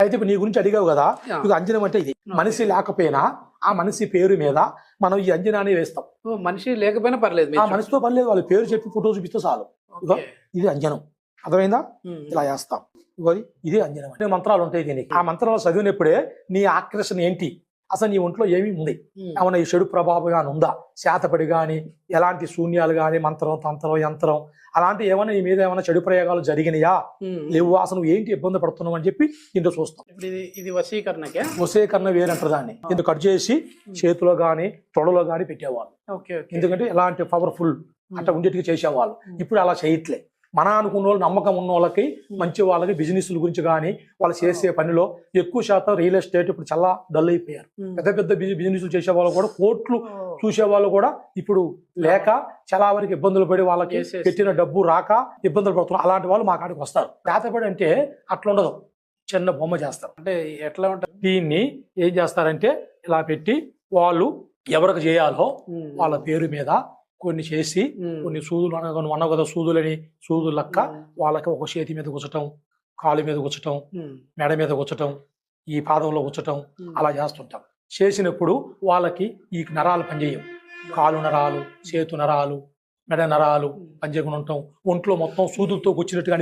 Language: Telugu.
అయితే ఇప్పుడు నీ గురించి అడిగావు కదా, ఇక అంజనం అంటే ఇది. మనిషి లేకపోయినా ఆ మనిషి పేరు మీద మనం ఈ అంజనాన్ని వేస్తాం. మనిషి లేకపోయినా పర్లేదు, ఆ మనిషితో పర్లేదు, వాళ్ళ పేరు చెప్పి ఫోటో చూపిస్తే చాలు. ఇగో ఇది అంజనం, అర్థమైందా? ఇలా చేస్తాం. ఇగో ఇదే అంజనం అంటే మంత్రాలు ఉంటాయి దీనికి. ఆ మంత్రాలు చదివినప్పుడే నీ ఆకర్షణ ఏంటి, అసలు నీ ఒంట్లో ఏమి ఉంది, ఏమన్నా ఈ చెడు ప్రభావం కానీ ఉందా, శాతపడి కానీ ఎలాంటి శూన్యాలు కానీ మంత్రం తంత్రం యంత్రం అలాంటి ఏమైనా ఈ మీద ఏమైనా చెడు ప్రయోగాలు జరిగినాయా లేవు, అసలు ఏంటి ఇబ్బంది పడుతున్నావు అని చెప్పి ఇంట్లో చూస్తాం. ఇది వశీకరణకే. వశీకరణ వేరంటారు దాన్ని. ఇందుకు కట్ చేసి చేతిలో గాని తొడలో గాని పెట్టేవాళ్ళు. ఎందుకంటే ఎలాంటి పవర్ఫుల్ అట్లా ఉండేట్టుగా చేసేవాళ్ళు. ఇప్పుడు అలా చేయట్లే. మన అనుకున్న వాళ్ళు, నమ్మకం ఉన్న వాళ్ళకి, మంచి వాళ్ళకి బిజినెస్ల గురించి కానీ వాళ్ళు చేసే పనిలో ఎక్కువ శాతం రియల్ ఎస్టేట్ ఇప్పుడు చాలా డల్ అయిపోయారు. పెద్ద పెద్ద బిజినెస్లు చేసే వాళ్ళు కూడా, కోట్లు చూసే వాళ్ళు కూడా ఇప్పుడు లేక చాలా వరకు ఇబ్బందులు పడి వాళ్ళకి పెట్టిన డబ్బు రాక ఇబ్బందులు పడుతున్నారు. అలాంటి వాళ్ళు మా కాడికి వస్తారు. శాతపడి అంటే అట్లా ఉండదు, చిన్న బొమ్మ చేస్తారు. అంటే ఎట్లా ఉంటుంది, దీన్ని ఏం చేస్తారంటే ఇలా పెట్టి వాళ్ళు ఎవరికి చేయాలో వాళ్ళ పేరు మీద కొన్ని చేసి, కొన్ని సూదులు అన్న కదా సూదులని, సూదులు లెక్క వాళ్ళకి ఒక చేతి మీద గుచ్చటం, కాలు మీద గుచ్చటం, మెడ మీద గుచ్చటం, ఈ పాదంలో గుచ్చటం అలా చేస్తుంటాం. చేసినప్పుడు వాళ్ళకి ఈ నరాలు పనిచేయం. కాలు నరాలు, చేతు నరాలు, మెడ నరాలు పనిచేయకుండా ఉంటాం. ఒంట్లో మొత్తం సూదులతో గుచ్చినట్టుగా